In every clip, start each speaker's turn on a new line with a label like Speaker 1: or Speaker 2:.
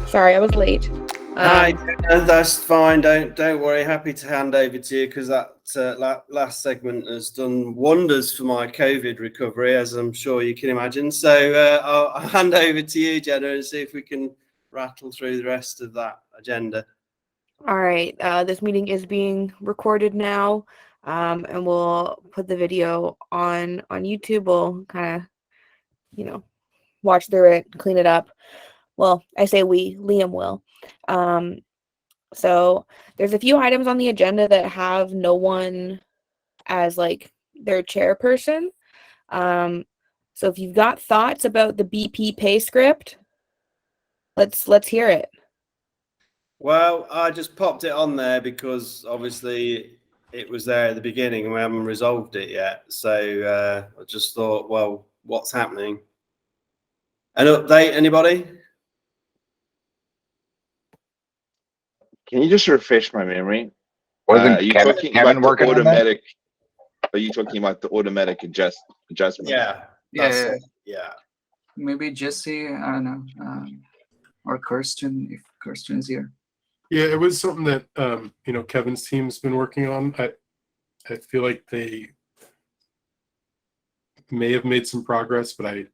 Speaker 1: Sorry, I was late.
Speaker 2: Hi, that's fine. Don't worry. Happy to hand over to you because that last segment has done wonders for my COVID recovery, as I'm sure you can imagine. So I'll hand over to you, Jenna, and see if we can rattle through the rest of that agenda.
Speaker 1: All right. This meeting is being recorded now, and we'll put the video on YouTube. We'll kind of, watch through it, clean it up. Well, I say we, Liam will. So there's a few items on the agenda that have no one as like their chairperson. So if you've got thoughts about the BP pay script, let's hear it.
Speaker 2: Well, I just popped it on there because obviously it was there at the beginning and we haven't resolved it yet. So I just thought, well, what's happening? An update, anybody?
Speaker 3: Can you just refresh my memory?
Speaker 4: Wasn't
Speaker 3: you
Speaker 4: Kevin,
Speaker 3: talking
Speaker 4: Kevin
Speaker 3: about the
Speaker 4: working
Speaker 3: automatic? Are you talking about the automatic adjustment?
Speaker 2: Yeah. Yeah.
Speaker 5: Maybe Jesse, I don't know, or Kirsten, if Kirsten is here.
Speaker 6: Yeah, it was something that Kevin's team's been working on. I feel like they may have made some progress, but I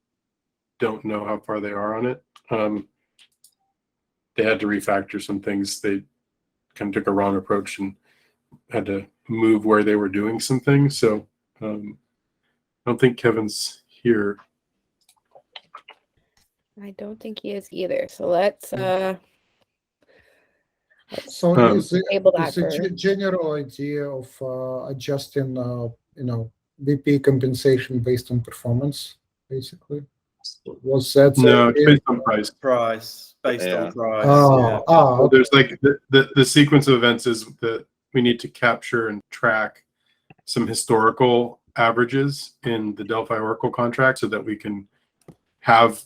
Speaker 6: don't know how far they are on it. They had to refactor some things. They kind of took a wrong approach and had to move where they were doing some things. So I don't think Kevin's here.
Speaker 1: I don't think he is either. So let's
Speaker 7: So
Speaker 1: table that
Speaker 7: is a
Speaker 1: for
Speaker 7: general idea of adjusting, BP compensation based on performance, basically. Was that
Speaker 6: No, it's based on price.
Speaker 2: Price, based on price.
Speaker 7: Okay.
Speaker 6: There's like the sequence of events is that we need to capture and track some historical averages in the Delphi Oracle contract so that we can have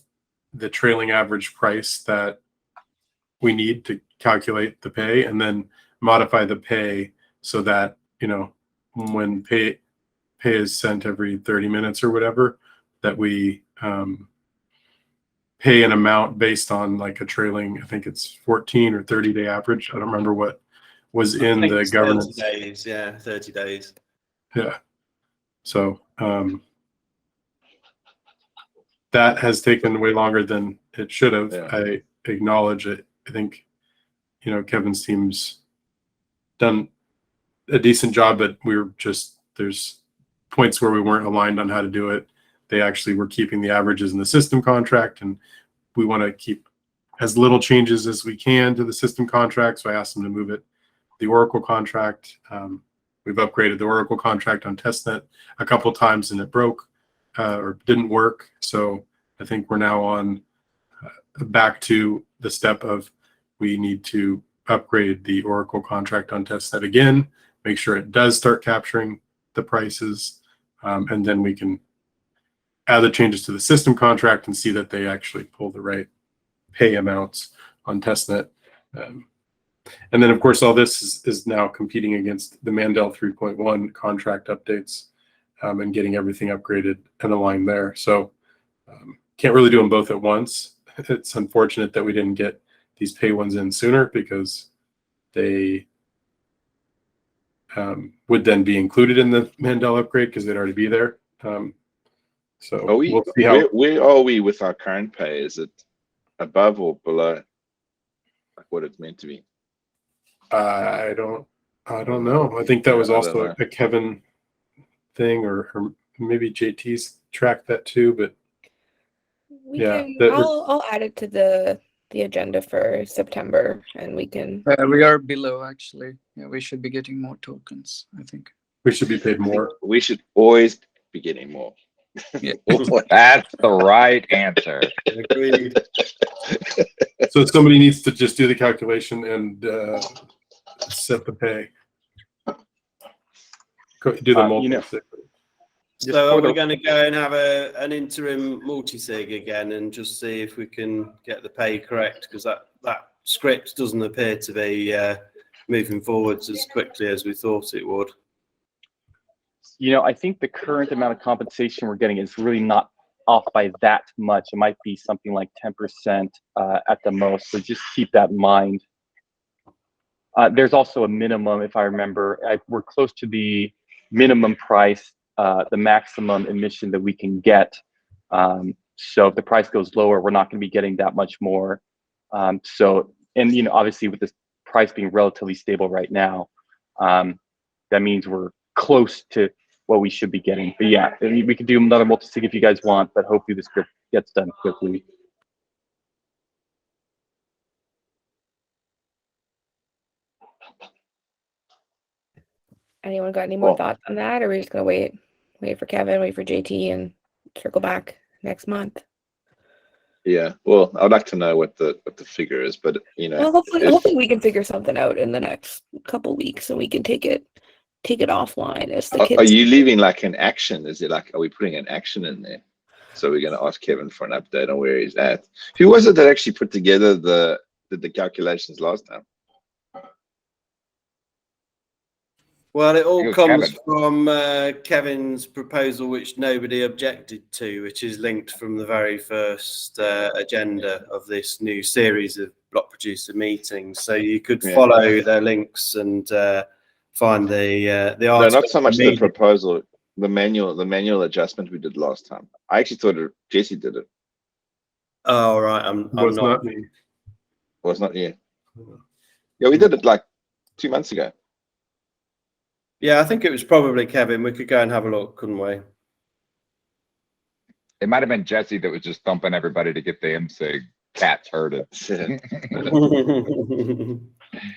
Speaker 6: the trailing average price that we need to calculate the pay, and then modify the pay so that when pay is sent every 30 minutes or whatever, that we pay an amount based on like a trailing, I think it's 14 or 30-day average. I don't remember what was in the governance.
Speaker 2: 30 days, yeah, 30 days.
Speaker 6: Yeah. So that has taken way longer than it should have.
Speaker 3: Yeah.
Speaker 6: I acknowledge it. I think, Kevin's team's done a decent job, but there's points where we weren't aligned on how to do it. They actually were keeping the averages in the system contract, and we want to keep as little changes as we can to the system contract. So I asked them to move it, the Oracle contract. We've upgraded the Oracle contract on testnet a couple times and it broke or didn't work. So I think we're now on back to the step of we need to upgrade the Oracle contract on testnet again, make sure it does start capturing the prices, and then we can add the changes to the system contract and see that they actually pull the right pay amounts on testnet. And then, of course, all this is now competing against the Mandel 3.1 contract updates and getting everything upgraded and aligned there. So can't really do them both at once. It's unfortunate that we didn't get these pay ones in sooner because they would then be included in the Mandel upgrade because they'd already be there. So we'll see how.
Speaker 3: Where are we with our current pay? Is it above or below like what it's meant to be?
Speaker 6: I don't know. I think that was also a Kevin thing, or maybe JT's tracked that too. But
Speaker 1: I'll add it to the agenda for September, and we can.
Speaker 5: We are below, actually. Yeah, we should be getting more tokens, I think.
Speaker 6: We should be paid more.
Speaker 3: We should always be getting more.
Speaker 5: Yeah.
Speaker 4: That's the right answer.
Speaker 2: Agreed.
Speaker 6: So somebody needs to just do the calculation and set the pay. Do the multi-sig.
Speaker 2: So are we going to go and have an interim multi-sig again and just see if we can get the pay correct? Because that script doesn't appear to be moving forwards as quickly as we thought it would.
Speaker 8: I think the current amount of compensation we're getting is really not off by that much. It might be something like 10% at the most. So just keep that in mind. There's also a minimum, if I remember. We're close to the minimum price, the maximum emission that we can get. So if the price goes lower, we're not going to be getting that much more. So, and you know, obviously with this price being relatively stable right now, that means we're close to what we should be getting. But yeah, we could do another multi-sig if you guys want, but hopefully the script gets done quickly.
Speaker 1: Anyone got any more
Speaker 3: Well,
Speaker 1: thoughts on that, or are we just gonna wait for Kevin, wait for JT, and circle back next month?
Speaker 3: yeah. Well, I'd like to know what the figure is, but you know,
Speaker 1: Well, hopefully,
Speaker 3: if,
Speaker 1: hopefully we can figure something out in the next couple weeks, and we can take it offline. As the
Speaker 3: are
Speaker 1: kids,
Speaker 3: you leaving like an action? Is it like, are we putting an action in there? So we're going to ask Kevin for an update on where he's at. Who was it that actually put together the calculations last time?
Speaker 2: Well, it all
Speaker 4: It was
Speaker 2: comes
Speaker 4: Kevin.
Speaker 2: from Kevin's proposal, which nobody objected to, which is linked from the very first agenda of this new series of block producer meetings. So you could follow their links and find the article.
Speaker 3: No, not so much the proposal, the manual adjustment we did last time. I actually thought Jesse did it.
Speaker 2: Oh, right. I'm not.
Speaker 6: me.
Speaker 3: Well, it's not you. Yeah, we did it like 2 months ago.
Speaker 2: Yeah, I think it was probably Kevin. We could go and have a look, couldn't we?
Speaker 4: It might have been Jesse that was just thumping everybody to get the MSIG. Cats heard it.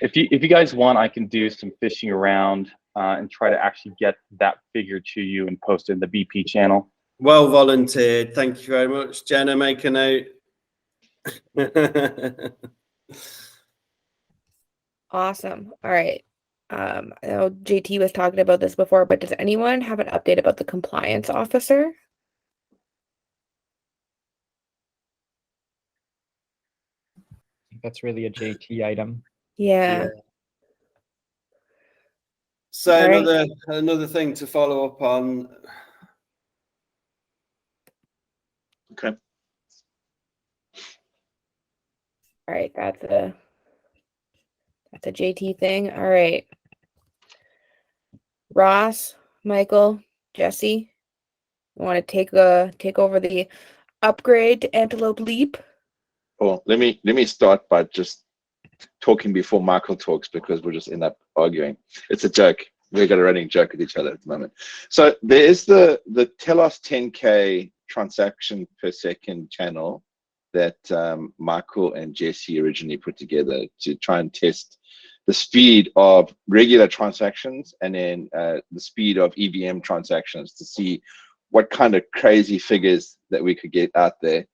Speaker 8: If you guys want, I can do some fishing around and try to actually get that figure to you and post it in the BP channel.
Speaker 2: Well volunteered. Thank you very much. Jenna, make a note.
Speaker 1: awesome. All right. I know JT was talking about this before, but does anyone have an update about the compliance officer?
Speaker 9: I think that's really a JT item.
Speaker 1: Yeah.
Speaker 2: So
Speaker 1: All right.
Speaker 2: another thing to follow up on.
Speaker 3: Okay.
Speaker 1: All right, that's a JT thing. All right. Ross, Michael, Jesse, you want to take over the upgrade to Antelope Leap?
Speaker 3: Well, let me start by just talking before Michael talks, because we'll just end up arguing. It's a joke. We've got a running joke with each other at the moment. So there is the Telos 10K transaction per second channel that Michael and Jesse originally put together to try and test the speed of regular transactions and then the speed of EVM transactions to see what kind of crazy figures that we could get out there.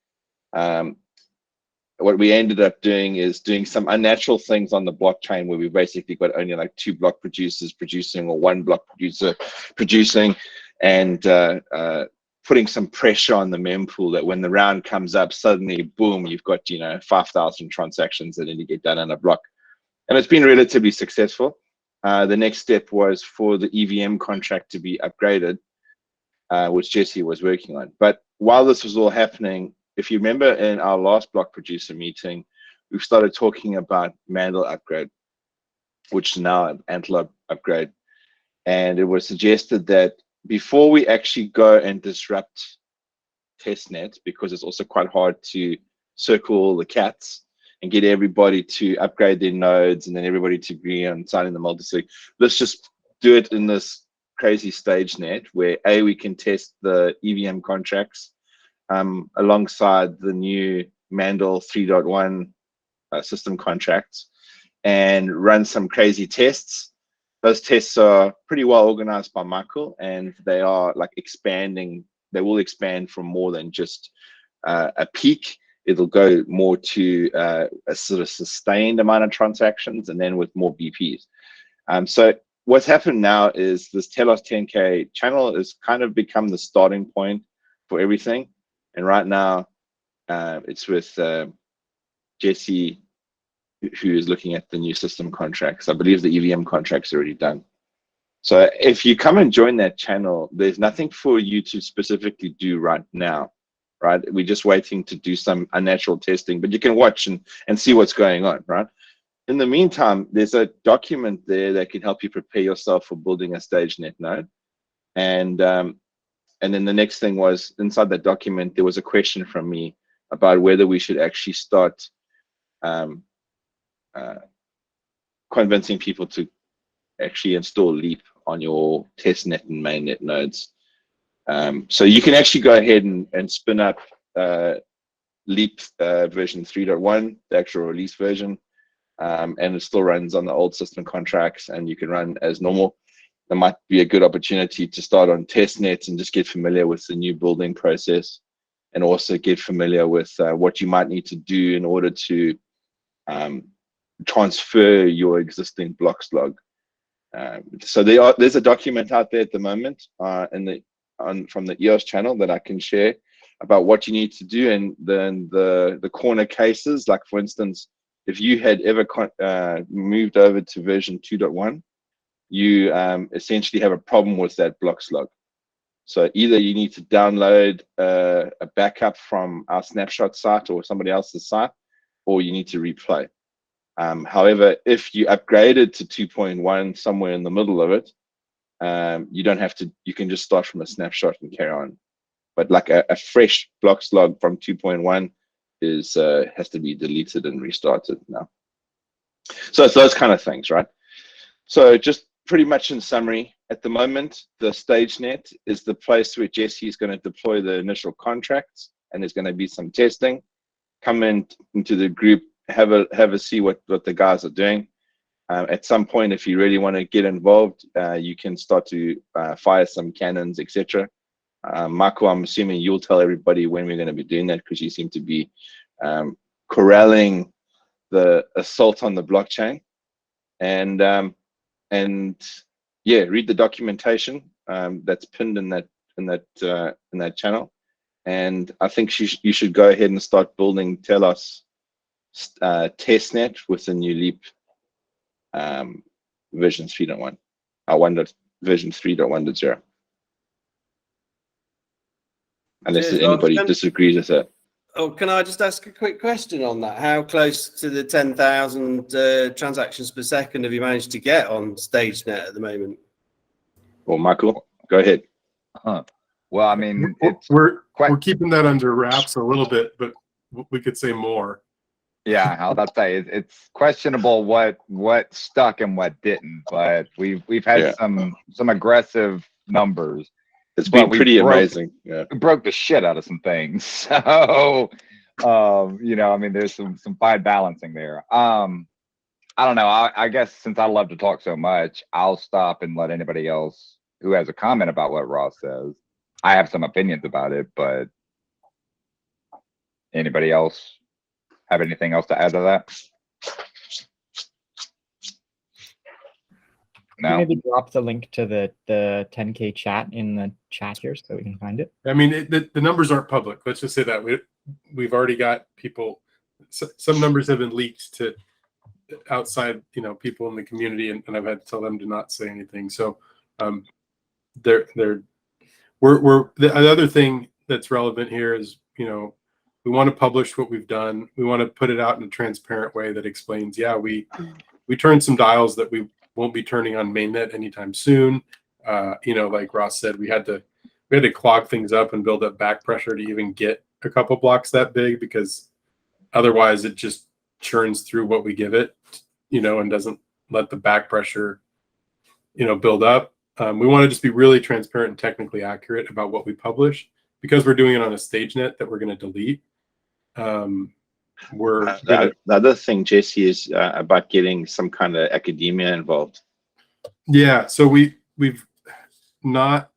Speaker 3: What we ended up doing is doing some unnatural things on the blockchain where we basically got only like 2 block producers producing or 1 block producer producing, and putting some pressure on the mempool that when the round comes up, suddenly, boom, you've got, 5,000 transactions that need to get done on a block. And it's been relatively successful. The next step was for the EVM contract to be upgraded, which Jesse was working on. But while this was all happening, if you remember in our last block producer meeting, we've started talking about Mandel upgrade, which is now an Antelope upgrade. And it was suggested that before we actually go and disrupt testnet, because it's also quite hard to circle all the cats and get everybody to upgrade their nodes and then everybody to agree on signing the multisig, let's just do it in this crazy stage net where we can test the EVM contracts alongside the new Mandel 3.1 system contracts and run some crazy tests. Those tests are pretty well organized by Michael, and they are like expanding. They will expand from more than just a peak. It'll go more to a sort of sustained amount of transactions, and then with more BPs. So what's happened now is this Telos 10K channel has kind of become the starting point for everything. And right now, it's with Jesse, who is looking at the new system contracts. I believe the EVM contract's already done. So if you come and join that channel, there's nothing for you to specifically do right now. right? We're just waiting to do some unnatural testing, but you can watch and see what's going on, right? In the meantime, there's a document there that can help you prepare yourself for building a StageNet node. And then the next thing was, inside that document, there was a question from me about whether we should actually start convincing people to actually install Leap on your testnet and mainnet nodes. So you can actually go ahead and spin up Leap version 3.1, the actual release version, and it still runs on the old system contracts, and you can run as normal. There might be a good opportunity to start on testnets and just get familiar with the new building process, and also get familiar with what you might need to do in order to transfer your existing blocks log. So there's a document out there at the moment from the EOS channel that I can share about what you need to do, and then the corner cases. Like, for instance, if you had ever moved over to version 2.1, you essentially have a problem with that blocks log. So either you need to download a backup from our snapshot site or somebody else's site, or you need to replay. However, if you upgraded to 2.1, somewhere in the middle of it, you don't have to. You can just start from a snapshot and carry on. But like a fresh blocks log from 2.1 has to be deleted and restarted now. So it's those kind of things, right? So just pretty much in summary, at the moment, the StageNet is the place where Jesse is going to deploy the initial contracts, and there's going to be some testing. Come into the group, have a see what the guys are doing. At some point, if you really want to get involved, you can start to fire some cannons, etc. Marco, I'm assuming you'll tell everybody when we're going to be doing that, because you seem to be corralling the assault on the blockchain. And yeah, read the documentation that's pinned in that channel. And I think you should go ahead and start building Telos testnet with the new Leap version 3.1. Version 3.1.0. Unless anybody disagrees with that.
Speaker 2: Oh, can I just ask a quick question on that? How close to the 10,000 transactions per second have you managed to get on StageNet at the moment?
Speaker 3: Well, Michael, go ahead.
Speaker 4: Well, I mean,
Speaker 6: we're keeping that under wraps a little bit, but we could say more.
Speaker 4: Yeah, I was about to say it's questionable what stuck and what didn't, but we've had some aggressive numbers.
Speaker 3: It's been pretty amazing. Yeah,
Speaker 4: we broke the shit out of some things. So, you know, I mean, there's some fine balancing there. I don't know. I guess since I love to talk so much, I'll stop and let anybody else who has a comment about what Ross says. I have some opinions about it, but anybody else have anything else to add to that?
Speaker 9: No. Maybe drop the link to the 10K chat in the chat here so we can find it.
Speaker 6: I mean, the numbers aren't public. Let's just say that we've already got people. Some numbers have been leaked to outside, you know, people in the community, and I've had to tell them to not say anything. So, the other thing that's relevant here is, you know, we want to publish what we've done. We want to put it out in a transparent way that explains, yeah, we turned some dials that we won't be turning on mainnet anytime soon. You know, like Ross said, we had to clog things up and build up back pressure to even get a couple blocks that big, because otherwise it just churns through what we give it, you know, and doesn't let the back pressure, you know, build up. We want to just be really transparent and technically accurate about what we publish, because we're doing it on a StageNet that we're going to delete.
Speaker 3: The other thing, Jesse, is about getting some kind of academia involved.
Speaker 6: Yeah, so we've not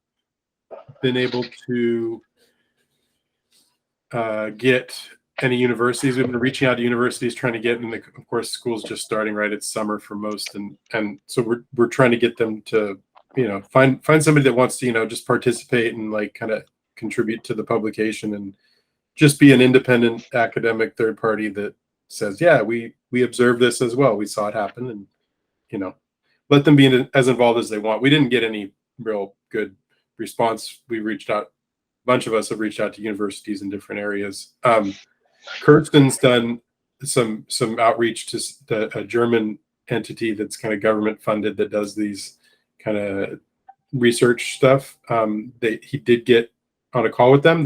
Speaker 6: been able to get any universities. We've been reaching out to universities, trying to get in. Of course, school's just starting, right? It's summer for most, and so we're trying to get them to, you know, find somebody that wants to, you know, just participate and like kind of contribute to the publication and just be an independent academic third party that says, yeah, we observed this as well. We saw it happen, and, you know, let them be as involved as they want. We didn't get any real good response. We reached out a bunch of us have reached out to universities in different areas. Kirsten's done some outreach to a German entity that's kind of government funded that does these kind of research stuff. He did get on a call with them.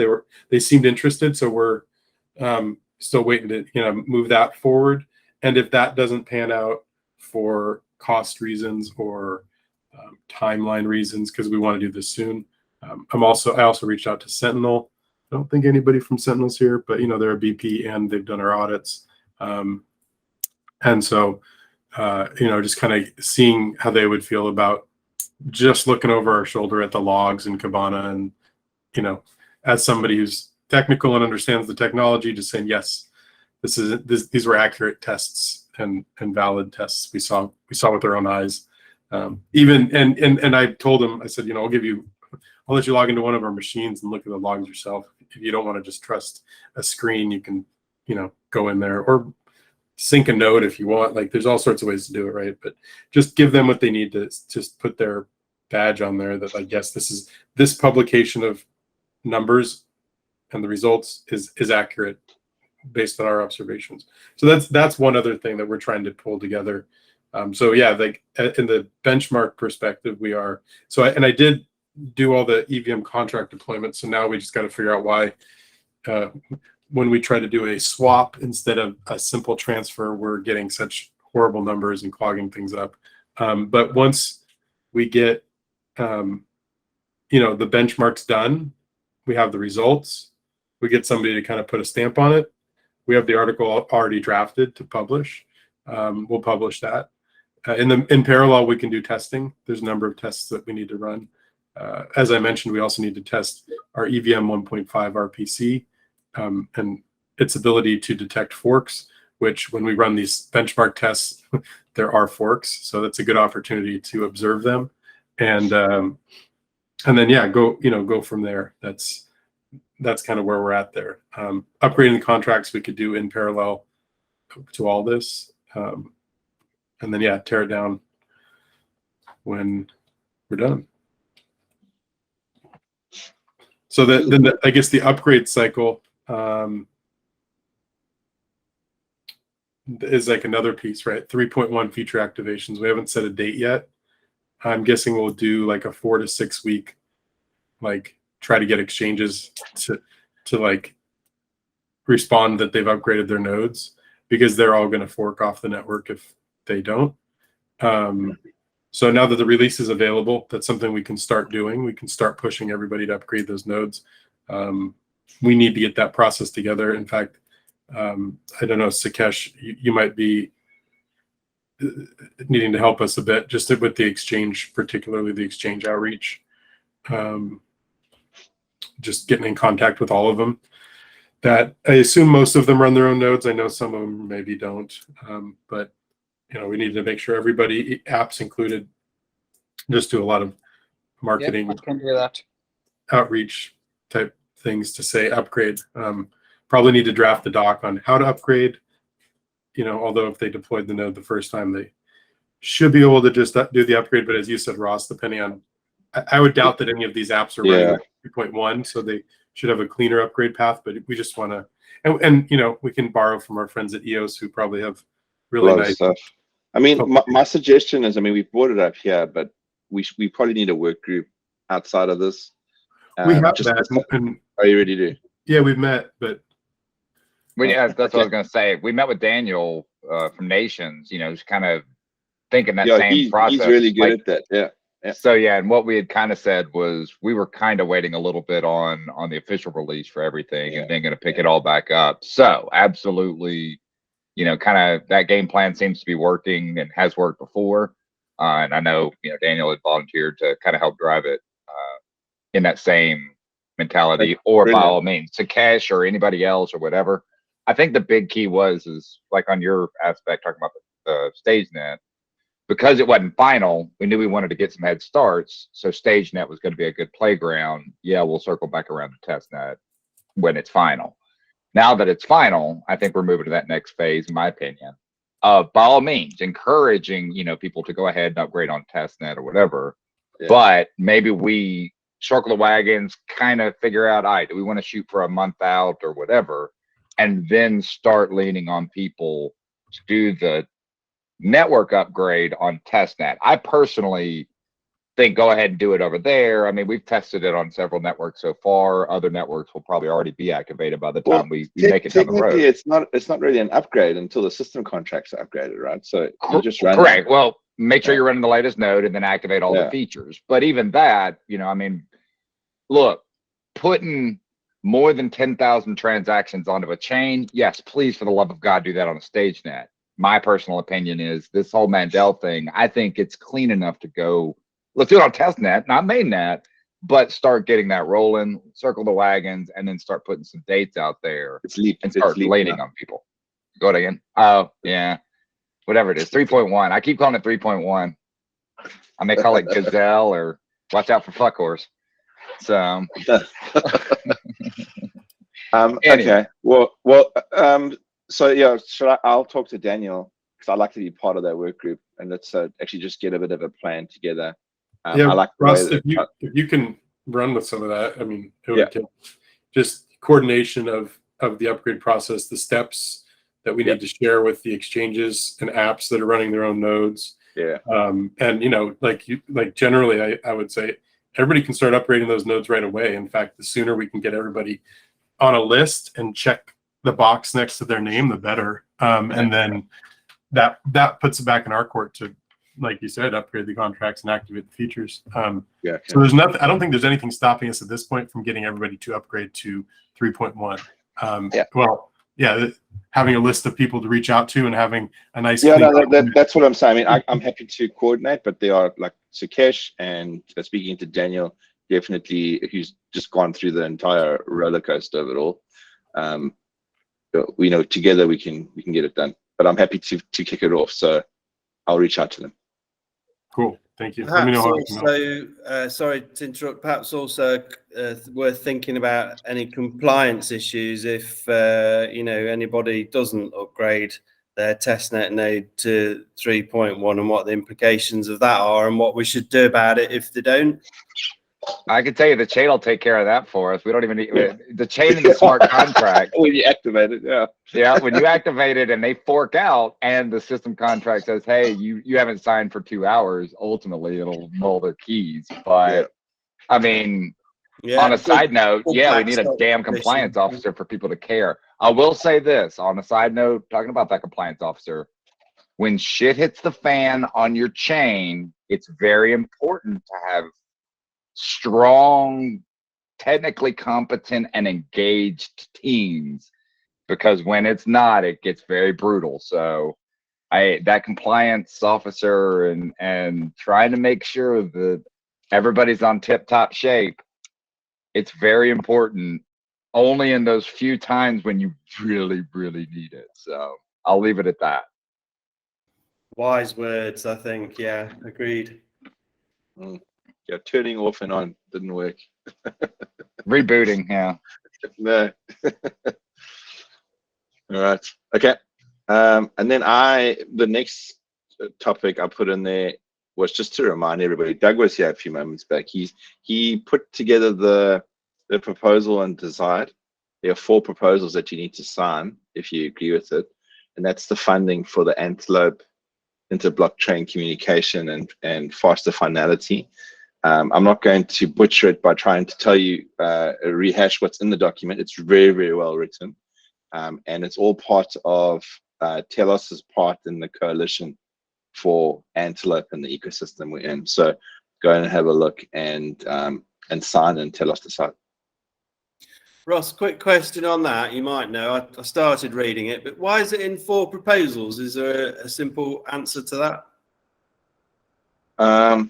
Speaker 6: They seemed interested, so we're still waiting to move that forward. And if that doesn't pan out for cost reasons or timeline reasons, because we want to do this soon, I also reached out to Sentinel. I don't think anybody from Sentinel's here, but they're a BP and they've done our audits. And so just kind of seeing how they would feel about just looking over our shoulder at the logs in Kibana, and as somebody who's technical and understands the technology, just saying yes, these were accurate tests and valid tests we saw with our own eyes. Even and I told him, I said, I'll let you log into one of our machines and look at the logs yourself. If you don't want to just trust a screen, you can go in there or sync a node if you want. Like, there's all sorts of ways to do it, right? But just give them what they need to just put their badge on there that, like, yes, this publication of numbers and the results is accurate based on our observations. So that's one other thing that we're trying to pull together. So yeah, like in the benchmark perspective, we are. So I did do all the EVM contract deployment. So now we just got to figure out why when we try to do a swap instead of a simple transfer, we're getting such horrible numbers and clogging things up. But once we get the benchmarks done, we have the results, we get somebody to kind of put a stamp on it. We have the article already drafted to publish. We'll publish that. In parallel, we can do testing. There's a number of tests that we need to run. As I mentioned, we also need to test our EVM 1.5 RPC and its ability to detect forks, which when we run these benchmark tests, there are forks. So that's a good opportunity to observe them. And then, yeah, go from there. That's kind of where we're at there. Upgrading the contracts we could do in parallel to all this. And then, yeah, tear it down when we're done. So then I guess the upgrade cycle is like another piece, right? 3.1 feature activations. We haven't set a date yet. I'm guessing we'll do like a 4 to 6 week, like try to get exchanges to like respond that they've upgraded their nodes, because they're all going to fork off the network if they don't. So now that the release is available, that's something we can start doing. We can start pushing everybody to upgrade those nodes. We need to get that process together. In fact, I don't know, Sakesh, you might be needing to help us a bit just with the exchange, particularly the exchange outreach. Just getting in contact with all of them. That I assume most of them run their own nodes. I know some of them maybe don't, but we need to make sure everybody, apps included, just do a lot of marketing,
Speaker 5: I can do that.
Speaker 6: outreach type things to say upgrade. Probably need to draft the doc on how to upgrade. Although if they deployed the node the first time, they should be able to just do the upgrade. But as you said, Ross, depending on, I would doubt that any of these apps are running 3.1, so they should have a cleaner upgrade path. But we just want to, and we can borrow from our friends at EOS who probably have really nice
Speaker 3: stuff. I mean, my suggestion is, we brought it up here, but we probably need a work group outside of this.
Speaker 6: We have that.
Speaker 3: Are you ready to?
Speaker 6: Yeah, we've met, but
Speaker 4: that's what I was going to say. We met with Daniel from Nations. Just kind of thinking that same process.
Speaker 3: He's really good at that. Yeah.
Speaker 4: So yeah, and what we had kind of said was we were kind of waiting a little bit on the official release for everything, and then going to pick it all back up. So absolutely, kind of that game plan seems to be working and has worked before. And I know Daniel had volunteered to kind of help drive it in that same mentality, or by all means, Sakesh or anybody else or whatever. I think the big key is like on your aspect, talking about the StageNet. Because it wasn't final, we knew we wanted to get some head starts. So StageNet was going to be a good playground. Yeah, we'll circle back around to testnet when it's final. Now that it's final, I think we're moving to that next phase, in my opinion. By all means, encouraging people to go ahead and upgrade on testnet or whatever. Yeah. But maybe we circle the wagons, kind of figure out, all right, do we want to shoot for a month out or whatever, and then start leaning on people to do the network upgrade on testnet. I personally think go ahead and do it over there. I mean, we've tested it on several networks so far. Other networks will probably already be activated by the time we make it down the road.
Speaker 3: Technically, it's not really an upgrade until the system contracts are upgraded, right? So you just run
Speaker 4: correct. Well, make sure you're running the latest node and then activate all the features. But even that, you know, I mean, look, putting more than 10,000 transactions onto a chain, yes, please, for the love of God, do that on a stage net. My personal opinion is this whole Mandel thing, I think it's clean enough to go, let's do it on testnet, not mainnet, but start getting that rolling, circle the wagons, and then start putting some dates out there and start leaning on people. Go ahead again. Oh, yeah. Whatever it is, 3.1. I keep calling it 3.1. I may call it Gazelle or watch out for Fuck Horse. So
Speaker 3: okay. Well, so yeah, I'll talk to Daniel because I'd like to be part of that work group, and let's actually just get a bit of a plan together.
Speaker 6: Yeah,
Speaker 3: I like
Speaker 6: Russ, if you can run with some of that, I mean, it would take just coordination of the upgrade process, the steps that we need to share with the exchanges and apps that are running their own nodes.
Speaker 3: Yeah.
Speaker 6: And you know, like generally, I would say everybody can start upgrading those nodes right away. In fact, the sooner we can get everybody on a list and check the box next to their name, the better. And then that puts it back in our court to, like you said, upgrade the contracts and activate the features. So there's nothing. I don't think there's anything stopping us at this point from getting everybody to upgrade to 3.1. Well, yeah, having a list of people to reach out to and having a nice.
Speaker 3: That's what I'm saying. I mean, I'm happy to coordinate, but they are like Sukesh and speaking to Daniel, definitely, who's just gone through the entire roller coaster of it all. We know together we can get it done. But I'm happy to kick it off. So I'll reach out to them.
Speaker 6: Cool. Thank you.
Speaker 2: Perhaps also, sorry to interrupt, perhaps also worth thinking about any compliance issues if anybody doesn't upgrade their testnet node to 3.1 and what the implications of that are and what we should do about it if they don't.
Speaker 4: I can tell you the chain will take care of that for us. We don't even need the chain and the smart contract.
Speaker 3: When you activate it,
Speaker 4: yeah, when you activate it and they fork out and the system contract says, hey, you haven't signed for 2 hours, ultimately it'll null their keys. But I mean, on a side note, we need a damn compliance officer for people to care. I will say this on a side note, talking about that compliance officer, when shit hits the fan on your chain, it's very important to have strong, technically competent and engaged teams, because when it's not, it gets very brutal. So that compliance officer and trying to make sure that everybody's on tip-top shape, it's very important only in those few times when you really, really need it. So I'll leave it at that.
Speaker 2: Wise words, I think. Yeah, agreed.
Speaker 3: Yeah, turning off and on didn't work.
Speaker 4: Rebooting, yeah.
Speaker 3: No. All right. Okay. And then the next topic I put in there was just to remind everybody. Doug was here a few moments back. He put together the proposal and decide. There are 4 proposals that you need to sign if you agree with it, and that's the funding for the Antelope inter-blockchain communication and faster finality. I'm not going to butcher it by trying to tell you, rehash what's in the document. It's very, very well written. And it's all part of Telos's part in the coalition for Antelope and the ecosystem we're in. So go and have a look and sign and tell us to sign.
Speaker 2: Ross, quick question on that. You might know, I started reading it, but why is it in 4 proposals? Is there a simple answer to that?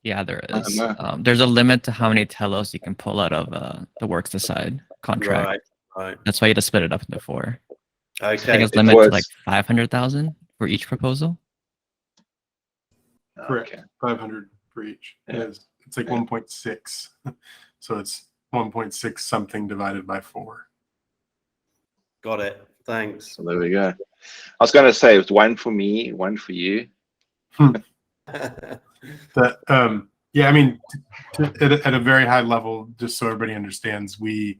Speaker 9: Yeah, there is. There's a limit to how many Telos you can pull out of the works decide contract.
Speaker 2: Right.
Speaker 9: That's why you had to split it up into 4.
Speaker 2: Okay.
Speaker 9: I think it's limited to like 500,000 for each proposal.
Speaker 6: Correct. Okay. 500 for each. Yeah. It's like 1.6. So it's 1.6 something divided by 4.
Speaker 2: Got it. Thanks.
Speaker 3: So there we go. I was going to say it's 1 for me, 1 for you.
Speaker 6: That Yeah, I mean, at a very high level, just so everybody understands, we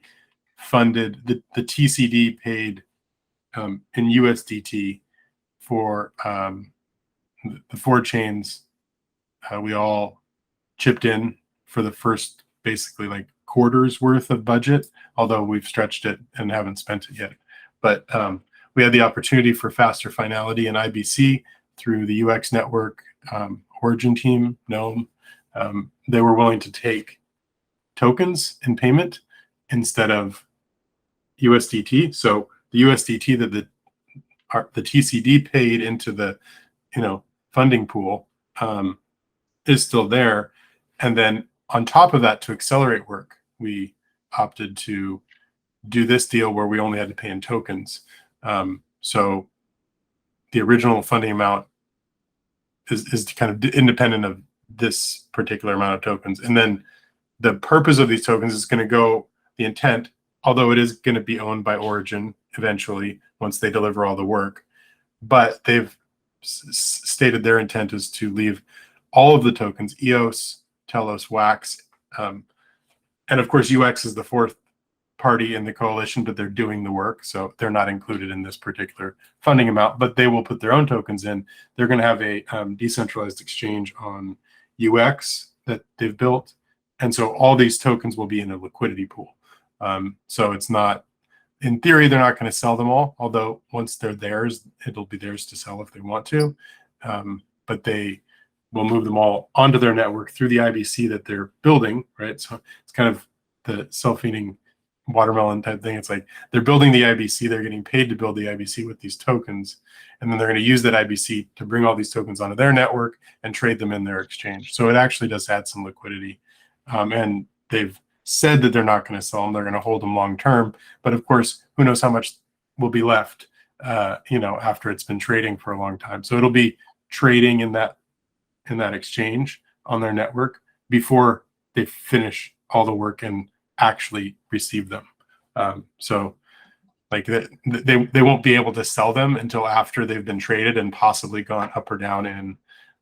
Speaker 6: funded the TCD paid in USDT for the 4 chains. We all chipped in for the first basically like quarter's worth of budget, although we've stretched it and haven't spent it yet. But we had the opportunity for faster finality in IBC through the UX network, Origin team, GNOME. They were willing to take tokens in payment instead of USDT. So the USDT that the TCD paid into the funding pool is still there. And then on top of that, to accelerate work, we opted to do this deal where we only had to pay in tokens. So the original funding amount is kind of independent of this particular amount of tokens. And then the purpose of these tokens is going to go, the intent, although it is going to be owned by Origin eventually once they deliver all the work. But they've stated their intent is to leave all of the tokens, EOS, Telos, Wax, and of course UX is the 4th party in the coalition, but they're doing the work, so they're not included in this particular funding amount, but they will put their own tokens in. They're going to have a decentralized exchange on UX that they've built, and so all these tokens will be in a liquidity pool. So it's not, in theory, they're not going to sell them all, although once they're theirs, it'll be theirs to sell if they want to, but they will move them all onto their network through the IBC that they're building, right? So it's kind of the self-feeding watermelon type thing. It's like they're building the IBC, they're getting paid to build the IBC with these tokens, and then they're going to use that IBC to bring all these tokens onto their network and trade them in their exchange. So it actually does add some liquidity. And they've said that they're not going to sell them, they're going to hold them long term, but of course, who knows how much will be left after it's been trading for a long time. So it'll be trading in that exchange on their network before they finish all the work and actually receive them. So like they won't be able to sell them until after they've been traded and possibly gone up or down in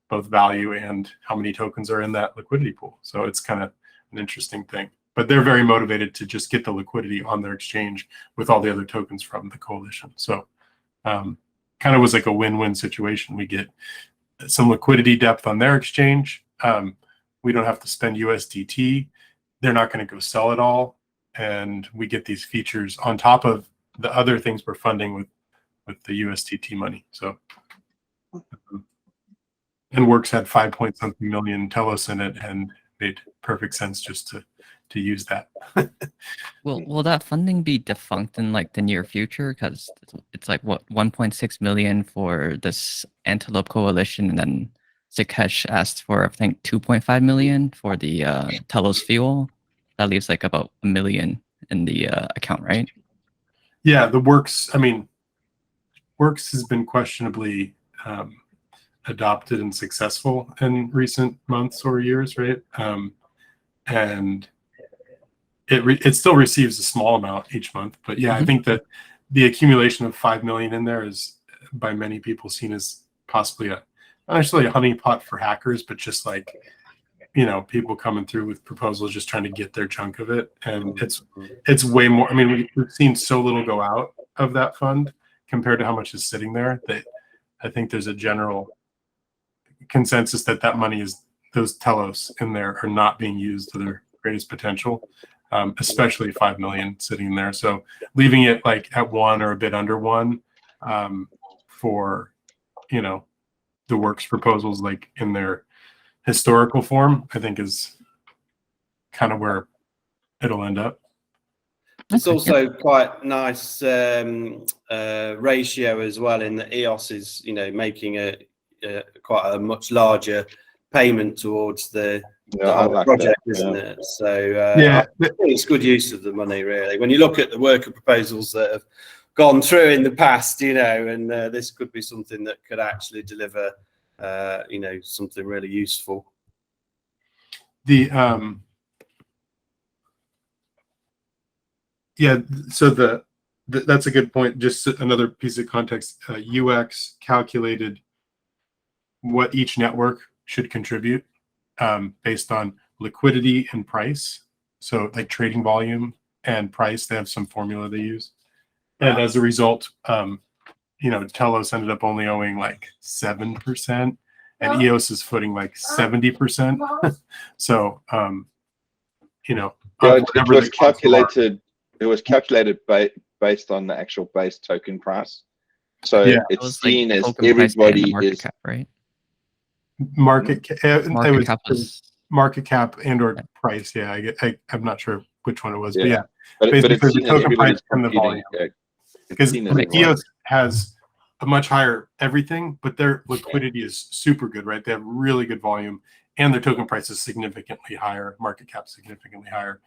Speaker 6: both value and how many tokens are in that liquidity pool. So it's kind of an interesting thing, but they're very motivated to just get the liquidity on their exchange with all the other tokens from the coalition. So kind of was like a win-win situation. We get some liquidity depth on their exchange. We don't have to spend USDT. They're not going to go sell it all. And we get these features on top of the other things we're funding with the USDT money. So, and Works had 5-point-something million Telos in it, and made perfect sense just to use that.
Speaker 9: Will that funding be defunct in like the near future? Because it's like what 1.6 million for this Antelope Coalition, and then Sikesh asked for I think 2.5 million for the Telos Fuel. That leaves like about $1 million in the account, right?
Speaker 6: Yeah, the Works. I mean, Works has been questionably adopted and successful in recent months or years, right? And it still receives a small amount each month, but yeah, I think that the accumulation of 5 million in there is by many people seen as possibly not necessarily a honeypot for hackers, but just like people coming through with proposals just trying to get their chunk of it. And it's way more. I mean, we've seen so little go out of that fund compared to how much is sitting there that I think there's a general consensus that money is, those Telos in there are not being used to their greatest potential, especially 5 million sitting there. So leaving it like at 1 or a bit under 1 for the Works proposals like in their historical form, I think is kind of where it'll end up.
Speaker 2: It's also quite nice ratio as well in that EOS is making quite a much larger payment towards the whole project, isn't it? So I think it's good use of the money, really. When you look at the worker proposals that have gone through in the past, and this could be something that could actually deliver something really useful.
Speaker 6: So that's a good point. Just another piece of context. UX calculated what each network should contribute based on liquidity and price. So like trading volume and price, they have some formula they use. And as a result, Telos ended up only owing like 7%, and EOS is footing like 70%. So,
Speaker 3: it was calculated. It was calculated based on the actual base token price. So it's seen as everybody is
Speaker 9: cap, right?
Speaker 6: Market
Speaker 9: Market cap was
Speaker 6: market cap and or price. Yeah, I'm not sure which one it was,
Speaker 3: but
Speaker 6: basically
Speaker 3: it's
Speaker 6: the
Speaker 3: seen as
Speaker 6: token price
Speaker 3: everybody's
Speaker 6: and the
Speaker 3: competing.
Speaker 6: volume. Because EOS has a much higher everything, but their liquidity is super good, right? They have really good volume, and their token price is significantly higher, market cap significantly higher.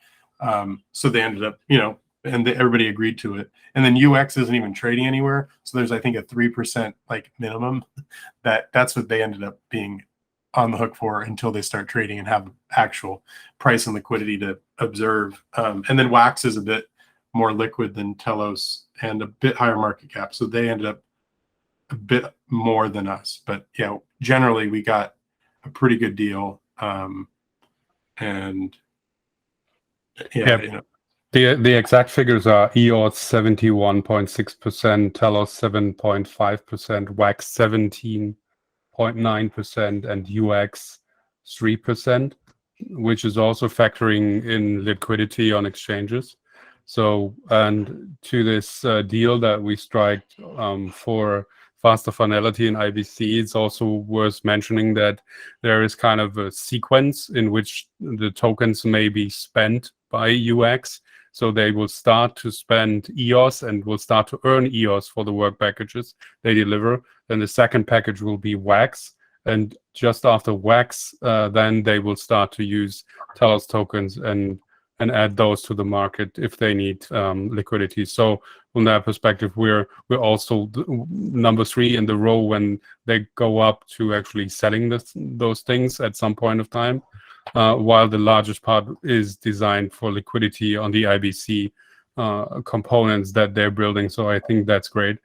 Speaker 6: So they ended up, and everybody agreed to it. And then UX isn't even trading anywhere, so there's I think a 3% like minimum. That's what they ended up being on the hook for until they start trading and have actual price and liquidity to observe. And then Wax is a bit more liquid than Telos and a bit higher market cap, so they ended up a bit more than us. But generally we got a pretty good deal. And
Speaker 10: the exact figures are EOS 71.6%, Telos 7.5%, Wax 17.9%, and UX 3%, which is also factoring in liquidity on exchanges. So, and to this deal that we strike for faster finality in IBC, it's also worth mentioning that there is kind of a sequence in which the tokens may be spent by UX. So they will start to spend EOS and will start to earn EOS for the work packages they deliver. Then the second package will be Wax. And just after Wax, then they will start to use Telos tokens and add those to the market if they need liquidity. So from that perspective, we're also number 3 in the row when they go up to actually selling those things at some point of time, while the largest part is designed for liquidity on the IBC components that they're building. So I think that's great.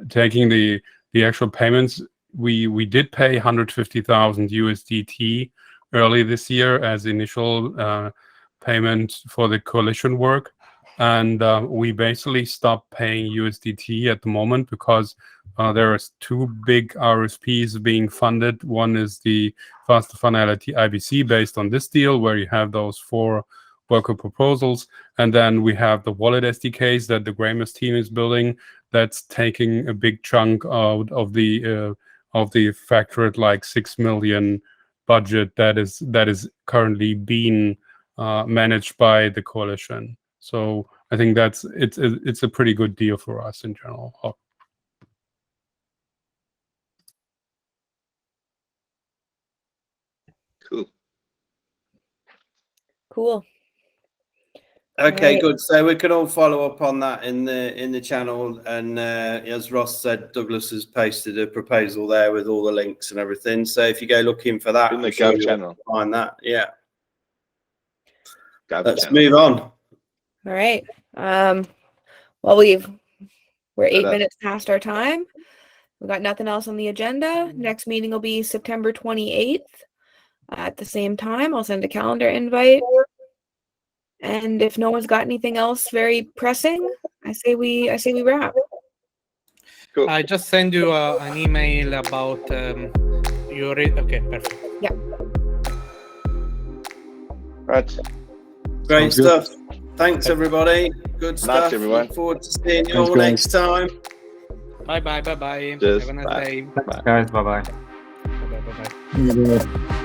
Speaker 10: Taking the actual payments, we did pay 150,000 USDT early this year as initial payment for the coalition work, and we basically stopped paying USDT at the moment because there are 2 big RSPs being funded. One is the faster finality IBC based on this deal, where you have those 4 worker proposals, and then we have the wallet SDKs that the Gramus team is building. That's taking a big chunk out of the factored like 6 million budget that is currently being managed by the coalition. So I think it's a pretty good deal for us in general.
Speaker 1: Cool.
Speaker 2: Okay,
Speaker 1: Right.
Speaker 2: good. So we can all follow up on that in the channel. And as Ross said, Douglas has posted a proposal there with all the links and everything. So if you go looking for that,
Speaker 3: in the Gov channel,
Speaker 2: find that. Yeah. Let's
Speaker 3: channel.
Speaker 2: move on.
Speaker 1: All right. Well, we're 8 minutes past our time. We got nothing else on the agenda. Next meeting will be September 28th at the same time. I'll send a calendar invite. And if no one's got anything else very pressing, I say we wrap.
Speaker 3: Cool.
Speaker 11: I just send you an email about your. Okay, perfect.
Speaker 1: Yeah.
Speaker 3: Right.
Speaker 2: Great stuff. Thanks, everybody. Good stuff.
Speaker 3: Nice, everyone.
Speaker 2: Look forward to seeing you all next time.
Speaker 11: Bye.
Speaker 3: Cheers.
Speaker 11: Have a nice
Speaker 3: Bye.
Speaker 11: day.
Speaker 4: Thanks, guys. Bye-bye.
Speaker 11: Bye.